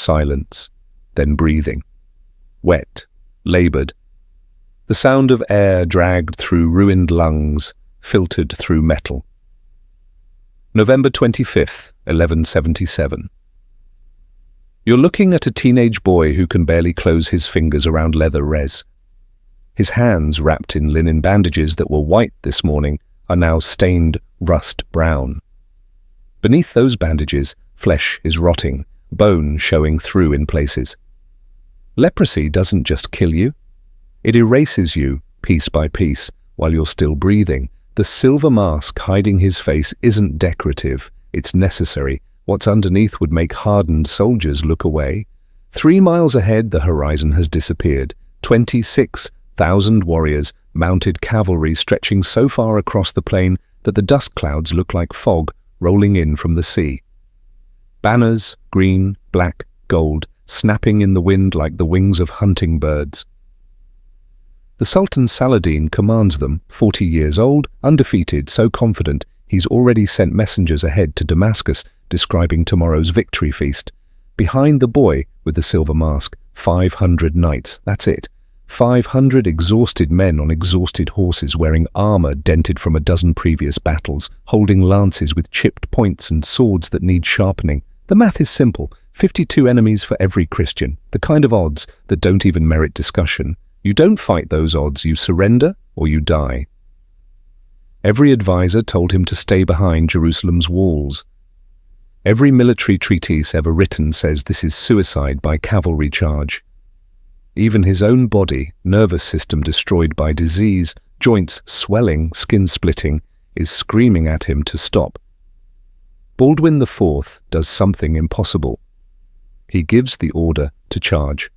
silence, then breathing. Wet, labored. The sound of air dragged through ruined lungs, filtered through metal. November 25th, 1177. You're looking at a teenage boy who can barely close his fingers around leather res. His hands, wrapped in linen bandages that were white this morning, are now stained rust brown. Beneath those bandages, flesh is rotting, bone showing through in places. Leprosy doesn't just kill you. It erases you, piece by piece, while you're still breathing. The silver mask hiding his face isn't decorative, it's necessary. What's underneath would make hardened soldiers look away. 3 miles ahead, the horizon has disappeared. 26,000 warriors, mounted cavalry stretching so far across the plain that the dust clouds look like fog rolling in from the sea. Banners, green, black, gold, snapping in the wind like the wings of hunting birds. The Sultan Saladin commands them, 40 years old, undefeated, so confident he's already sent messengers ahead to Damascus describing tomorrow's victory feast. Behind the boy with the silver mask, 500 knights, that's it. 500 exhausted men on exhausted horses wearing armor dented from a dozen previous battles, holding lances with chipped points and swords that need sharpening. The math is simple, 52 enemies for every Christian, the kind of odds that don't even merit discussion. You don't fight those odds, you surrender or you die. Every advisor told him to stay behind Jerusalem's walls. Every military treatise ever written says this is suicide by cavalry charge. Even his own body, nervous system destroyed by disease, joints swelling, skin splitting, is screaming at him to stop. Baldwin IV does something impossible. He gives the order to charge.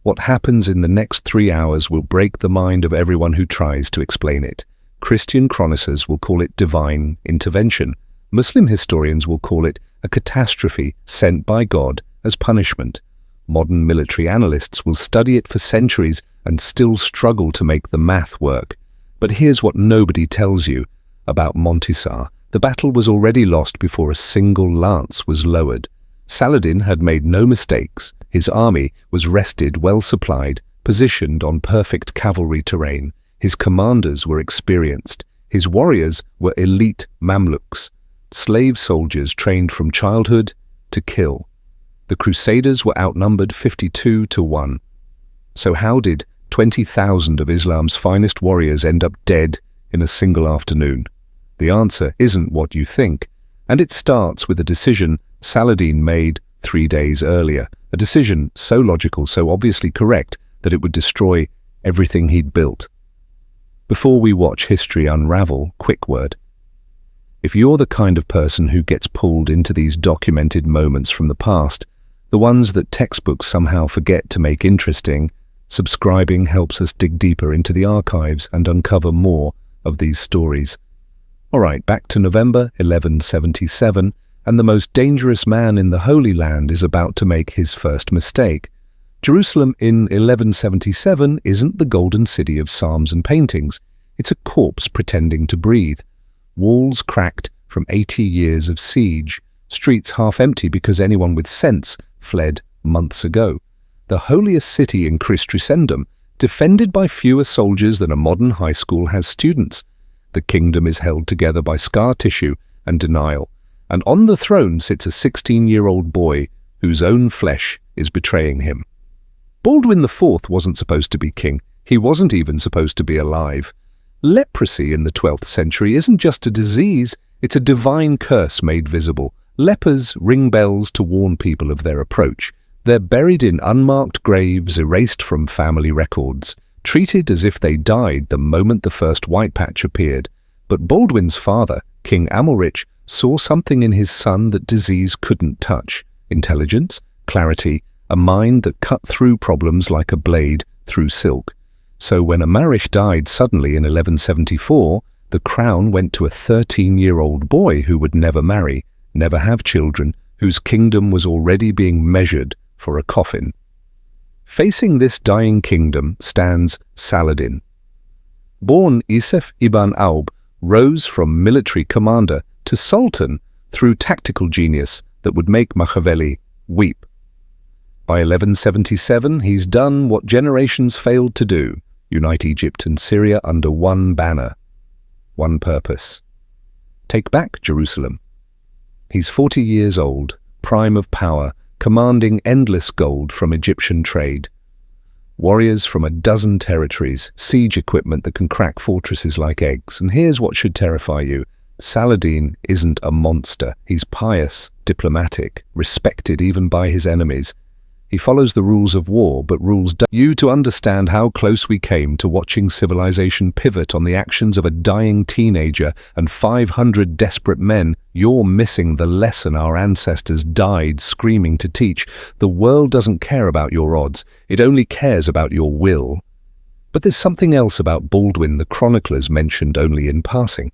What happens in the next 3 hours will break the mind of everyone who tries to explain it. Christian chroniclers will call it divine intervention. Muslim historians will call it a catastrophe sent by God as punishment. Modern military analysts will study it for centuries and still struggle to make the math work. But here's what nobody tells you about Montgisard. The battle was already lost before a single lance was lowered. Saladin had made no mistakes. His army was rested, well supplied, positioned on perfect cavalry terrain. His commanders were experienced. His warriors were elite Mamluks, slave soldiers trained from childhood to kill. The Crusaders were outnumbered 52-1. So how did 20,000 of Islam's finest warriors end up dead in a single afternoon? The answer isn't what you think, and it starts with a decision Saladin made 3 days earlier, a decision so logical, so obviously correct, that it would destroy everything he'd built. Before we watch history unravel, quick word. If you're the kind of person who gets pulled into these documented moments from the past, the ones that textbooks somehow forget to make interesting, subscribing helps us dig deeper into the archives and uncover more of these stories. All right, back to November 1177, and the most dangerous man in the Holy Land is about to make his first mistake. Jerusalem in 1177 isn't the golden city of psalms and paintings. It's a corpse pretending to breathe. Walls cracked from 80 years of siege. Streets half empty because anyone with sense fled months ago. The holiest city in Christendom, defended by fewer soldiers than a modern high school has students. The kingdom is held together by scar tissue and denial. And on the throne sits a 16-year-old boy whose own flesh is betraying him. Baldwin IV wasn't supposed to be king. He wasn't even supposed to be alive. Leprosy in the 12th century isn't just a disease, it's a divine curse made visible. Lepers ring bells to warn people of their approach. They're buried in unmarked graves, erased from family records, treated as if they died the moment the first white patch appeared. But Baldwin's father, King Amalric, saw something in his son that disease couldn't touch. Intelligence, clarity, a mind that cut through problems like a blade through silk. So when Amalric died suddenly in 1174, the crown went to a 13-year-old boy who would never marry, never have children, whose kingdom was already being measured for a coffin. Facing this dying kingdom stands Saladin. Born Isef ibn Aub, rose from military commander to sultan through tactical genius that would make Machiavelli weep. By 1177, he's done what generations failed to do: unite Egypt and Syria under one banner, one purpose: take back Jerusalem. He's 40 years old, prime of power, commanding endless gold from Egyptian trade. Warriors from a dozen territories, siege equipment that can crack fortresses like eggs. And here's what should terrify you: Saladin isn't a monster. He's pious, diplomatic, respected even by his enemies. He follows the rules of war, but rules you to understand how close we came to watching civilization pivot on the actions of a dying teenager and 500 desperate men. You're missing the lesson our ancestors died screaming to teach. The world doesn't care about your odds. It only cares about your will. But there's something else about Baldwin the chroniclers mentioned only in passing.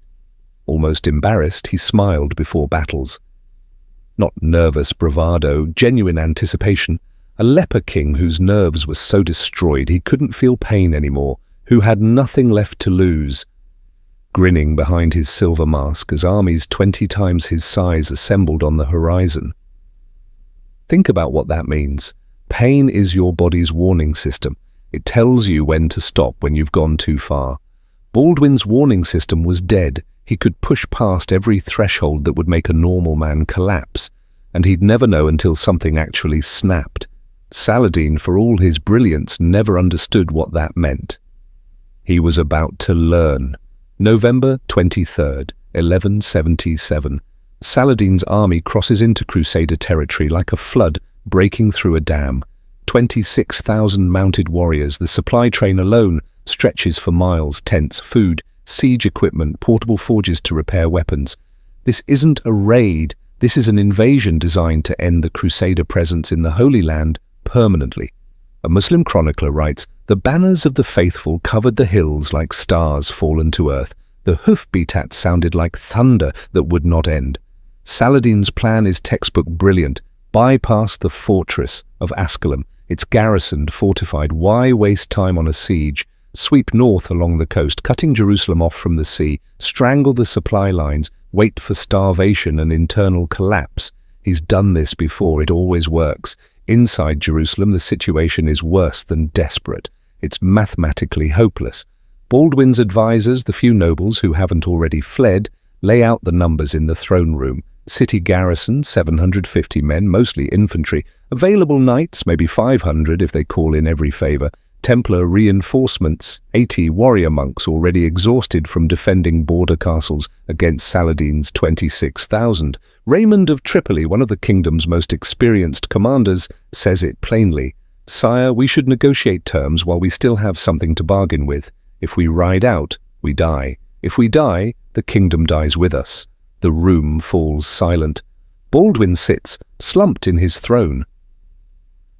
Almost embarrassed, he smiled before battles. Not nervous bravado, genuine anticipation. A leper king whose nerves were so destroyed he couldn't feel pain anymore, who had nothing left to lose. Grinning behind his silver mask as armies 20 times his size assembled on the horizon. Think about what that means. Pain is your body's warning system. It tells you when to stop when you've gone too far. Baldwin's warning system was dead. He could push past every threshold that would make a normal man collapse, and he'd never know until something actually snapped. Saladin, for all his brilliance, never understood what that meant. He was about to learn. November 23rd, 1177. Saladin's army crosses into Crusader territory like a flood breaking through a dam. 26,000 mounted warriors. The supply train alone stretches for miles. Tents, food, siege equipment, portable forges to repair weapons. This isn't a raid. This is an invasion designed to end the Crusader presence in the Holy Land permanently. A Muslim chronicler writes, "The banners of the faithful covered the hills like stars fallen to earth. The hoofbeats sounded like thunder that would not end." Saladin's plan is textbook brilliant. Bypass the fortress of Ascalon. It's garrisoned, fortified. Why waste time on a siege? Sweep north along the coast, cutting Jerusalem off from the sea. Strangle the supply lines. Wait for starvation and internal collapse. He's done this before. It always works. Inside Jerusalem, the situation is worse than desperate. It's mathematically hopeless. Baldwin's advisors, the few nobles who haven't already fled, lay out the numbers in the throne room. City garrison, 750 men, mostly infantry. Available knights, maybe 500 if they call in every favor. Templar reinforcements, 80 warrior monks already exhausted from defending border castles against Saladin's 26,000. Raymond of Tripoli, one of the kingdom's most experienced commanders, says it plainly. "Sire, we should negotiate terms while we still have something to bargain with. If we ride out, we die. If we die, the kingdom dies with us." The room falls silent. Baldwin sits, slumped in his throne.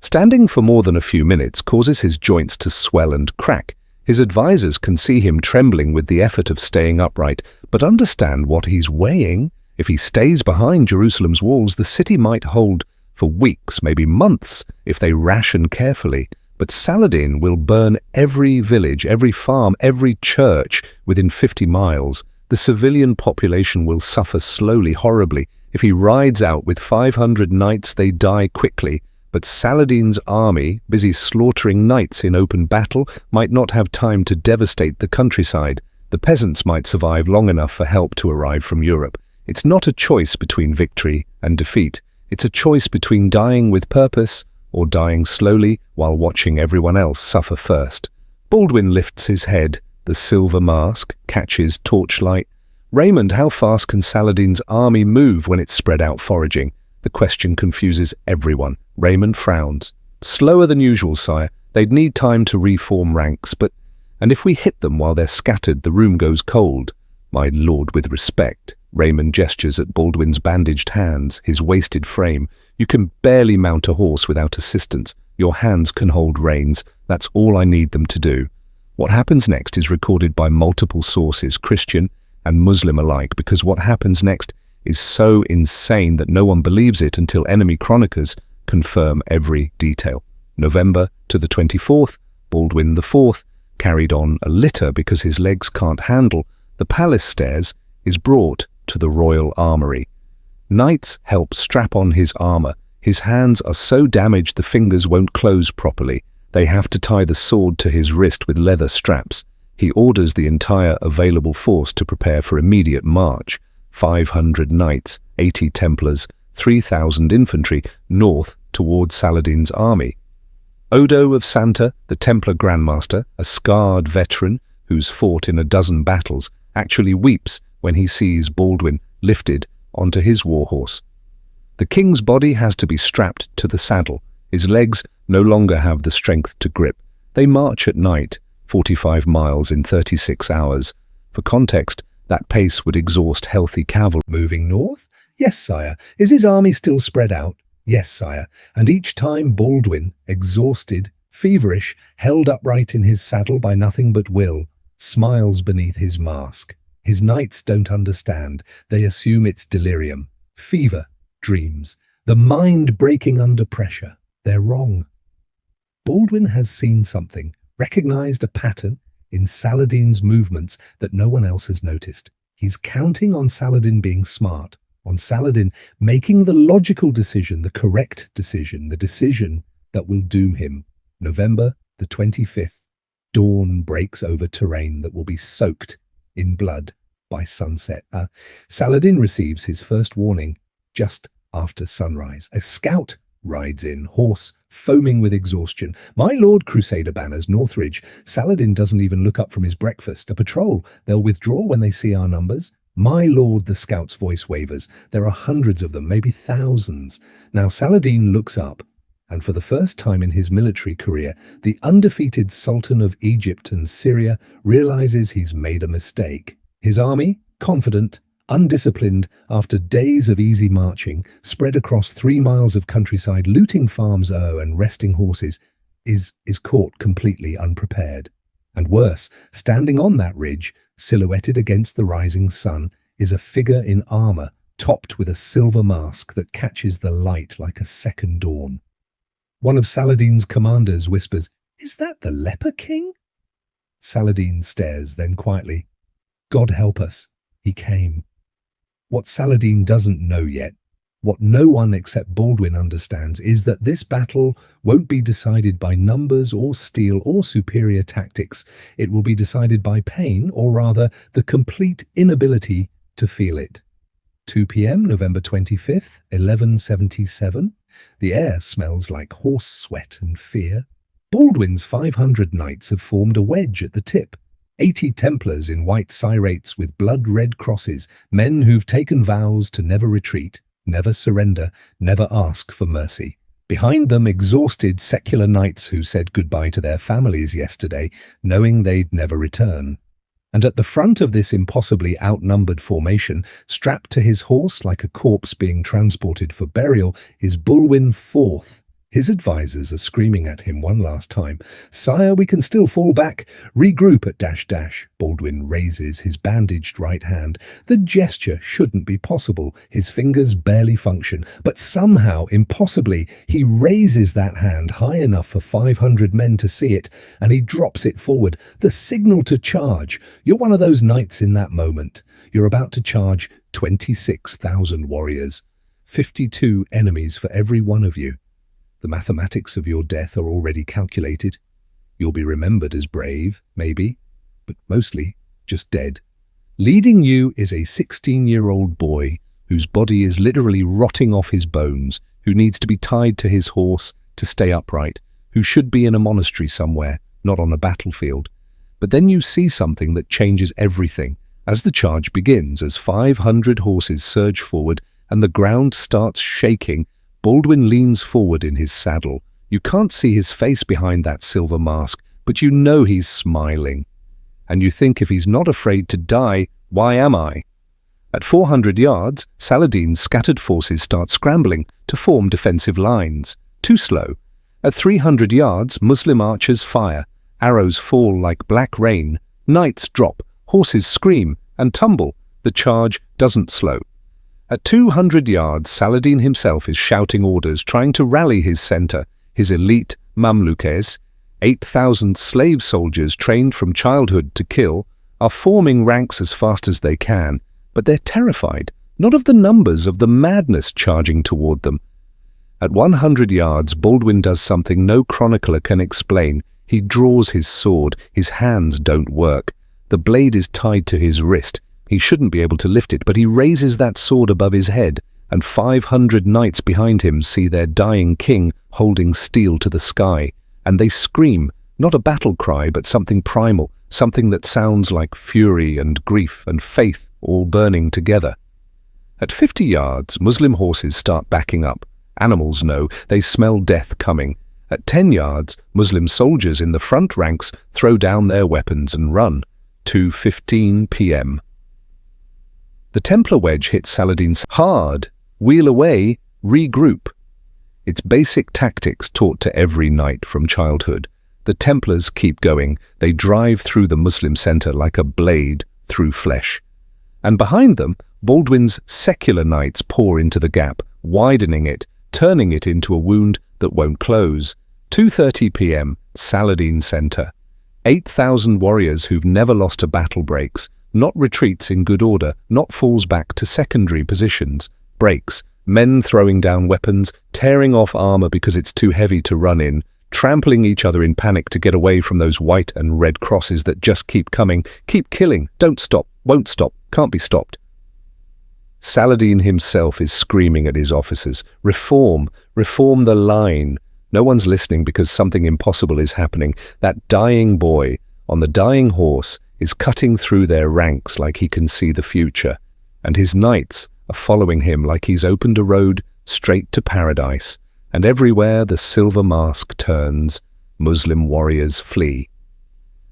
Standing for more than a few minutes causes his joints to swell and crack. His advisors can see him trembling with the effort of staying upright, but understand what he's weighing. If he stays behind Jerusalem's walls, the city might hold for weeks, maybe months, if they ration carefully. But Saladin will burn every village, every farm, every church within 50 miles. The civilian population will suffer slowly, horribly. If he rides out with 500 knights, they die quickly. But Saladin's army, busy slaughtering knights in open battle, might not have time to devastate the countryside. The peasants might survive long enough for help to arrive from Europe. It's not a choice between victory and defeat. It's a choice between dying with purpose or dying slowly while watching everyone else suffer first. Baldwin lifts his head. The silver mask catches torchlight. "Raymond, how fast can Saladin's army move when it's spread out foraging?" The question confuses everyone. Raymond frowns. "Slower than usual, sire. They'd need time to reform ranks, and if we hit them while they're scattered, the room goes cold." "My lord, with respect." Raymond gestures at Baldwin's bandaged hands, his wasted frame. "You can barely mount a horse without assistance. Your hands can hold reins. That's all I need them to do." What happens next is recorded by multiple sources, Christian and Muslim alike, because what happens next is so insane that no one believes it until enemy chroniclers confirm every detail. November to the 24th, Baldwin IV, carried on a litter because his legs can't handle the palace stairs, is brought to the royal armory. Knights help strap on his armor. His hands are so damaged the fingers won't close properly. They have to tie the sword to his wrist with leather straps. He orders the entire available force to prepare for immediate march. 500 knights, 80 Templars, 3,000 infantry, north towards Saladin's army. Odo of Santa, the Templar Grandmaster, a scarred veteran who's fought in a dozen battles, actually weeps when he sees Baldwin lifted onto his warhorse. The king's body has to be strapped to the saddle. His legs no longer have the strength to grip. They march at night, 45 miles in 36 hours. For context, that pace would exhaust healthy cavalry. Moving north? Yes, sire. Is his army still spread out? Yes, sire. And each time Baldwin, exhausted, feverish, held upright in his saddle by nothing but will, smiles beneath his mask. His knights don't understand. They assume it's delirium, fever, dreams, the mind breaking under pressure. They're wrong. Baldwin has seen something, recognized a pattern in Saladin's movements that no one else has noticed. He's counting on Saladin being smart, on Saladin making the logical decision, the correct decision, the decision that will doom him. November the 25th, dawn breaks over terrain that will be soaked in blood by sunset. Saladin receives his first warning just after sunrise. A scout rides in, horse foaming with exhaustion. My lord, Crusader banners, Northridge. Saladin doesn't even look up from his breakfast. A patrol. They'll withdraw when they see our numbers. My lord, the scout's voice wavers. There are hundreds of them, maybe thousands. Now Saladin looks up, and for the first time in his military career, the undefeated Sultan of Egypt and Syria realizes he's made a mistake. His army, confident, undisciplined, after days of easy marching, spread across 3 miles of countryside, looting farms and resting horses, is caught completely unprepared. And worse, standing on that ridge, silhouetted against the rising sun, is a figure in armor, topped with a silver mask that catches the light like a second dawn. One of Saladin's commanders whispers, "Is that the leper king?" Saladin stares, then quietly, "God help us, he came." What Saladin doesn't know yet, what no one except Baldwin understands, is that this battle won't be decided by numbers or steel or superior tactics. It will be decided by pain, or rather, the complete inability to feel it. 2 p.m., November 25th, 1177. The air smells like horse sweat and fear. Baldwin's 500 knights have formed a wedge at the tip. 80 Templars in white cyrates with blood-red crosses, men who've taken vows to never retreat, never surrender, never ask for mercy. Behind them, exhausted secular knights who said goodbye to their families yesterday, knowing they'd never return. And at the front of this impossibly outnumbered formation, strapped to his horse like a corpse being transported for burial, is Baldwin IV. His advisors are screaming at him one last time. "Sire, we can still fall back. Regroup at .. Baldwin raises his bandaged right hand. The gesture shouldn't be possible. His fingers barely function. But somehow, impossibly, he raises that hand high enough for 500 men to see it, and he drops it forward. The signal to charge. You're one of those knights in that moment. You're about to charge 26,000 warriors. 52 enemies for every one of you. The mathematics of your death are already calculated. You'll be remembered as brave, maybe, but mostly just dead. Leading you is a 16-year-old boy whose body is literally rotting off his bones, who needs to be tied to his horse to stay upright, who should be in a monastery somewhere, not on a battlefield. But then you see something that changes everything. As the charge begins, as 500 horses surge forward and the ground starts shaking, Baldwin leans forward in his saddle. You can't see his face behind that silver mask, but you know he's smiling. And you think, if he's not afraid to die, why am I? At 400 yards, Saladin's scattered forces start scrambling to form defensive lines. Too slow. At 300 yards, Muslim archers fire. Arrows fall like black rain. Knights drop. Horses scream and tumble. The charge doesn't slow. At 200 yards, Saladin himself is shouting orders, trying to rally his center, his elite Mamlukes. 8,000 slave soldiers trained from childhood to kill are forming ranks as fast as they can, but they're terrified, not of the numbers, of the madness charging toward them. At 100 yards, Baldwin does something no chronicler can explain. He draws his sword. His hands don't work. The blade is tied to his wrist. He shouldn't be able to lift it, but he raises that sword above his head, and 500 knights behind him see their dying king holding steel to the sky, and they scream, not a battle cry, but something primal, something that sounds like fury and grief and faith all burning together. At 50 yards, Muslim horses start backing up. Animals know, they smell death coming. At 10 yards, Muslim soldiers in the front ranks throw down their weapons and run. 2:15 p.m. The Templar wedge hits Saladin's hard, wheel away, regroup. It's basic tactics taught to every knight from childhood. The Templars keep going. They drive through the Muslim centre like a blade through flesh. And behind them, Baldwin's secular knights pour into the gap, widening it, turning it into a wound that won't close. 2:30 p.m, Saladin Centre. 8,000 warriors who've never lost a battle breaks, not retreats in good order, not falls back to secondary positions, breaks, men throwing down weapons, tearing off armour because it's too heavy to run in, trampling each other in panic to get away from those white and red crosses that just keep coming, keep killing, don't stop, won't stop, can't be stopped. Saladin himself is screaming at his officers, reform, reform the line. No one's listening because something impossible is happening. That dying boy on the dying horse is cutting through their ranks like he can see the future, and his knights are following him like he's opened a road straight to paradise, and everywhere the silver mask turns, Muslim warriors flee.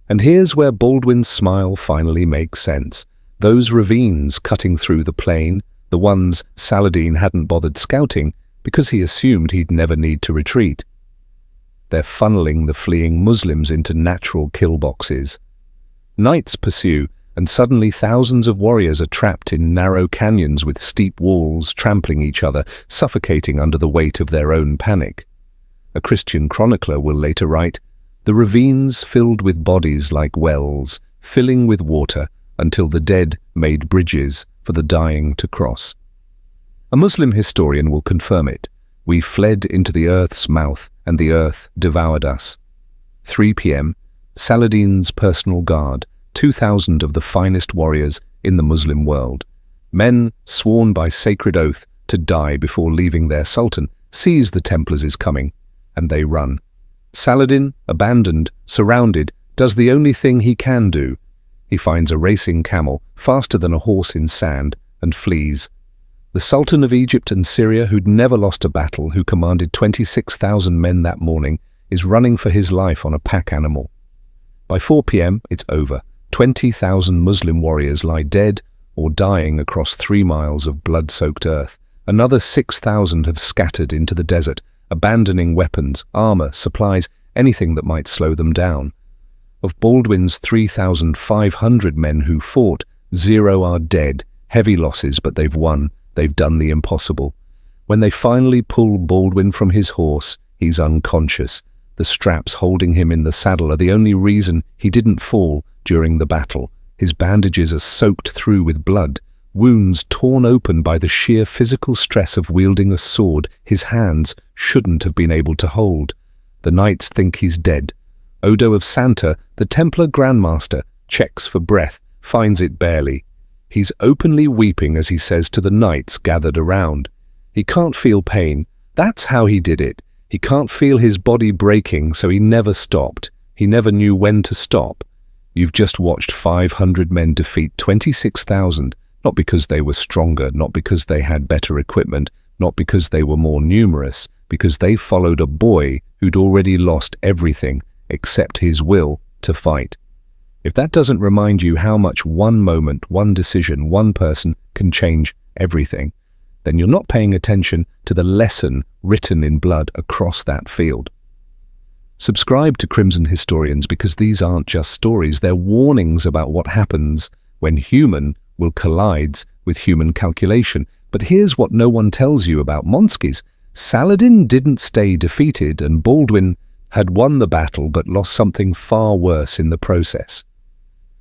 And here's where Baldwin's smile finally makes sense. Those ravines cutting through the plain, the ones Saladin hadn't bothered scouting because he assumed he'd never need to retreat. They're funneling the fleeing Muslims into natural kill boxes. Knights pursue, and suddenly thousands of warriors are trapped in narrow canyons with steep walls, trampling each other, suffocating under the weight of their own panic. A Christian chronicler will later write, "The ravines filled with bodies like wells, filling with water, until the dead made bridges for the dying to cross." A Muslim historian will confirm it. "We fled into the earth's mouth, and the earth devoured us." 3 p.m, Saladin's personal guard, 2,000 of the finest warriors in the Muslim world. Men sworn by sacred oath to die before leaving their sultan, sees the Templars is coming, and they run. Saladin, abandoned, surrounded, does the only thing he can do. He finds a racing camel, faster than a horse in sand, and flees. The Sultan of Egypt and Syria, who'd never lost a battle, who commanded 26,000 men that morning, is running for his life on a pack animal. By 4 p.m, it's over. 20,000 Muslim warriors lie dead or dying across 3 miles of blood-soaked earth. Another 6,000 have scattered into the desert, abandoning weapons, armor, supplies, anything that might slow them down. Of Baldwin's 3,500 men who fought, 0 are dead. Heavy losses, but they've won. They've done the impossible. When they finally pull Baldwin from his horse, he's unconscious. The straps holding him in the saddle are the only reason he didn't fall during the battle. His bandages are soaked through with blood, wounds torn open by the sheer physical stress of wielding a sword his hands shouldn't have been able to hold. The knights think he's dead. Odo of Santa, the Templar Grandmaster, checks for breath, finds it barely. He's openly weeping as he says to the knights gathered around. He can't feel pain. That's how he did it. He can't feel his body breaking, so he never stopped. He never knew when to stop. You've just watched 500 men defeat 26,000, not because they were stronger, not because they had better equipment, not because they were more numerous, because they followed a boy who'd already lost everything except his will to fight. If that doesn't remind you how much one moment, one decision, one person can change everything, then you're not paying attention to the lesson written in blood across that field. Subscribe to Crimson Historians because these aren't just stories, they're warnings about what happens when human will collides with human calculation. But here's what no one tells you about Montgisard. Saladin didn't stay defeated, and Baldwin had won the battle but lost something far worse in the process.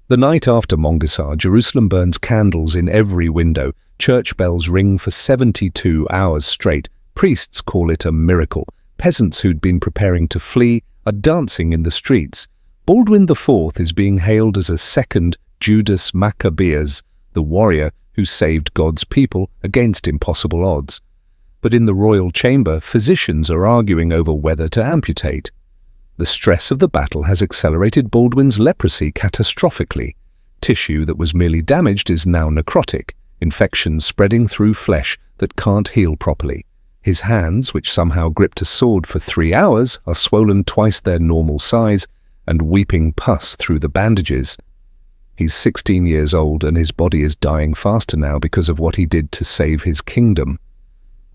The night after Montgisard, Jerusalem burns candles in every window. Church bells ring for 72 hours straight. Priests call it a miracle. Peasants who'd been preparing to flee are dancing in the streets. Baldwin IV is being hailed as a second Judas Maccabeus, the warrior who saved God's people against impossible odds. But in the royal chamber, physicians are arguing over whether to amputate. The stress of the battle has accelerated Baldwin's leprosy catastrophically. Tissue that was merely damaged is now necrotic, infections spreading through flesh that can't heal properly. His hands, which somehow gripped a sword for 3 hours, are swollen twice their normal size and weeping pus through the bandages. He's 16 years old and his body is dying faster now because of what he did to save his kingdom.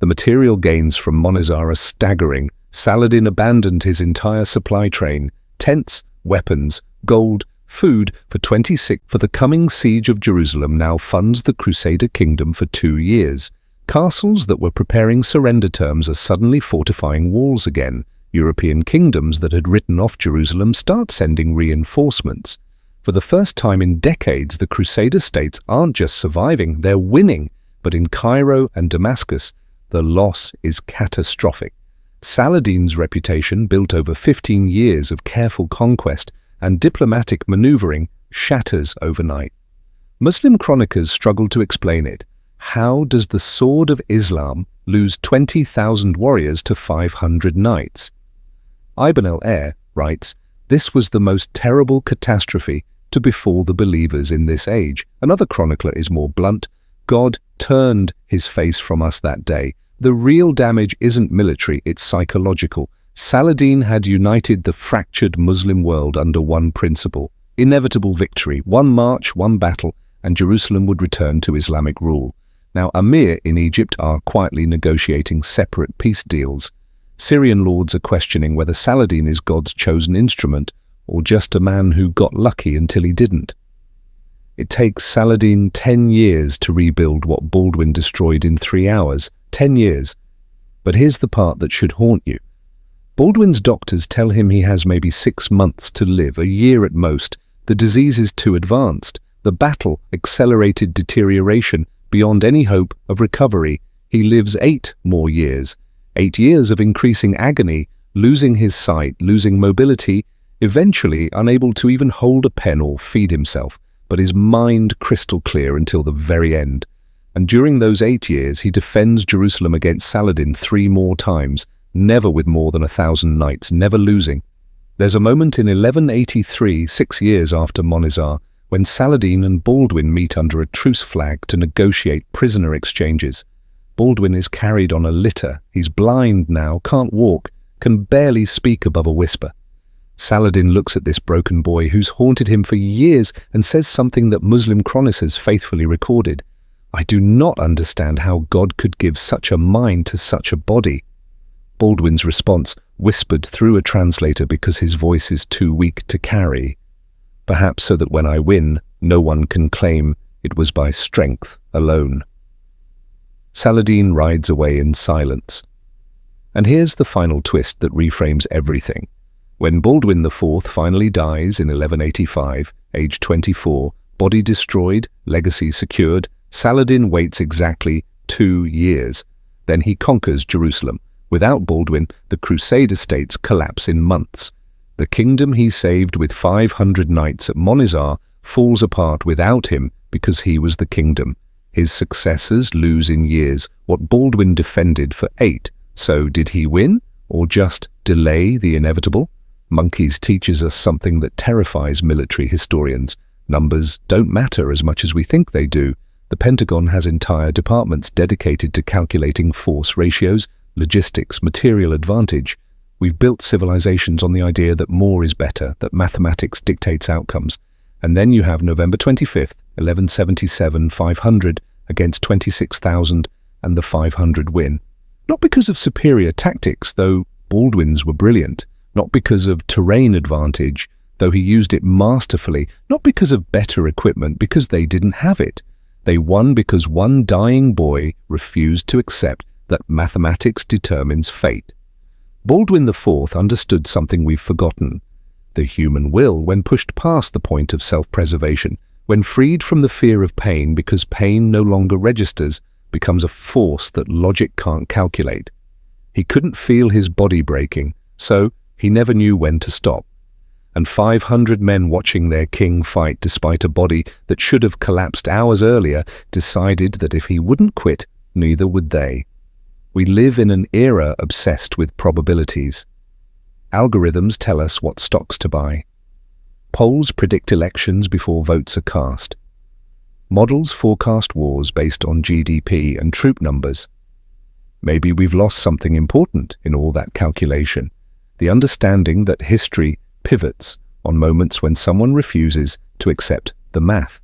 The material gains from Montgisard are staggering. Saladin abandoned his entire supply train, tents, weapons, gold, food for the coming siege of Jerusalem now funds the Crusader kingdom for 2 years. Castles that were preparing surrender terms are suddenly fortifying walls again. European kingdoms that had written off Jerusalem start sending reinforcements. For the first time in decades, the Crusader states aren't just surviving, they're winning. But in Cairo and Damascus, the loss is catastrophic. Saladin's reputation, built over 15 years of careful conquest and diplomatic maneuvering, shatters overnight. Muslim chroniclers struggle to explain it. How does the sword of Islam lose 20,000 warriors to 500 knights? Ibn al-Air writes, "This was the most terrible catastrophe to befall the believers in this age." Another chronicler is more blunt. "God turned his face from us that day. The real damage isn't military, it's psychological. Saladin had united the fractured Muslim world under one principle: inevitable victory, one march, one battle, and Jerusalem would return to Islamic rule." Now, Amir in Egypt are quietly negotiating separate peace deals. Syrian lords are questioning whether Saladin is God's chosen instrument or just a man who got lucky until he didn't. It takes Saladin 10 years to rebuild what Baldwin destroyed in 3 hours. 10 years. But here's the part that should haunt you. Baldwin's doctors tell him he has maybe 6 months to live, a year at most. The disease is too advanced. The battle accelerated deterioration beyond any hope of recovery. He lives 8 more years. 8 years of increasing agony, losing his sight, losing mobility, eventually unable to even hold a pen or feed himself, but his mind crystal clear until the very end. And during those 8 years, he defends Jerusalem against Saladin 3 more times, never with more than 1,000 knights, never losing. There's a moment in 1183, 6 years after Montgisard, when Saladin and Baldwin meet under a truce flag to negotiate prisoner exchanges. Baldwin is carried on a litter. He's blind now, can't walk, can barely speak above a whisper. Saladin looks at this broken boy who's haunted him for years and says something that Muslim chroniclers faithfully recorded: "I do not understand how God could give such a mind to such a body." Baldwin's response, whispered through a translator because his voice is too weak to carry: "Perhaps so that when I win, no one can claim it was by strength alone." Saladin rides away in silence. And here's the final twist that reframes everything. When Baldwin IV finally dies in 1185, age 24, body destroyed, legacy secured, Saladin waits exactly 2 years. Then he conquers Jerusalem. Without Baldwin, the Crusader states collapse in months. The kingdom he saved with 500 knights at Montgisard falls apart without him because he was the kingdom. His successors lose in years what Baldwin defended for 8. So did he win, or just delay the inevitable? Monkeys teaches us something that terrifies military historians. Numbers don't matter as much as we think they do. The Pentagon has entire departments dedicated to calculating force ratios, logistics, material advantage. We've built civilizations on the idea that more is better, that mathematics dictates outcomes. And then you have November 25th, 1177, 500 against 26,000, and the 500 win. Not because of superior tactics, though Baldwin's were brilliant. Not because of terrain advantage, though he used it masterfully. Not because of better equipment, because they didn't have it. They won because one dying boy refused to accept that mathematics determines fate. Baldwin IV understood something we've forgotten. The human will, when pushed past the point of self-preservation, when freed from the fear of pain because pain no longer registers, becomes a force that logic can't calculate. He couldn't feel his body breaking, so he never knew when to stop. And 500 men watching their king fight despite a body that should have collapsed hours earlier decided that if he wouldn't quit, neither would they. We live in an era obsessed with probabilities. Algorithms tell us what stocks to buy. Polls predict elections before votes are cast. Models forecast wars based on GDP and troop numbers. Maybe we've lost something important in all that calculation, the understanding that history pivots on moments when someone refuses to accept the math.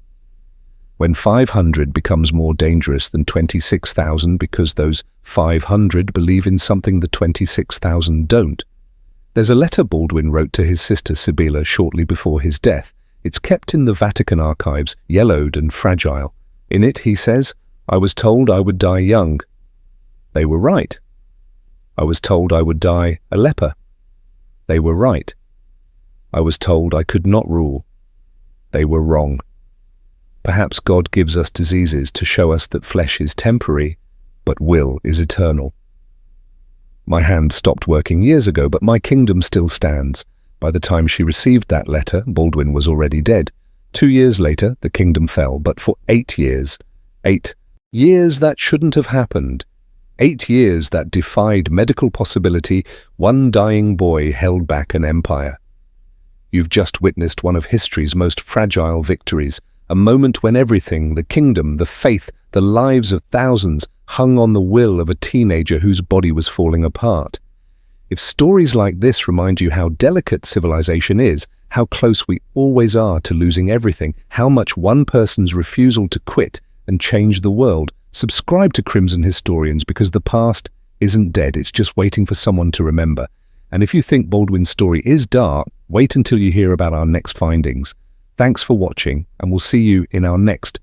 When 500 becomes more dangerous than 26,000 because those 500 believe in something the 26,000 don't. There's a letter Baldwin wrote to his sister Sibylla shortly before his death. It's kept in the Vatican archives, yellowed and fragile. In it he says, "I was told I would die young. They were right. I was told I would die a leper. They were right. I was told I could not rule. They were wrong." Perhaps God gives us diseases to show us that flesh is temporary, but will is eternal. My hand stopped working years ago, but my kingdom still stands. By the time she received that letter, Baldwin was already dead. 2 years later, the kingdom fell, but for 8 years. 8 years that shouldn't have happened. 8 years that defied medical possibility, one dying boy held back an empire. You've just witnessed one of history's most fragile victories, a moment when everything, the kingdom, the faith, the lives of thousands, hung on the will of a teenager whose body was falling apart. If stories like this remind you how delicate civilization is, how close we always are to losing everything, how much one person's refusal to quit and change the world, subscribe to Crimson Historians, because the past isn't dead, it's just waiting for someone to remember. And if you think Baldwin's story is dark, wait until you hear about our next findings. Thanks for watching, and we'll see you in our next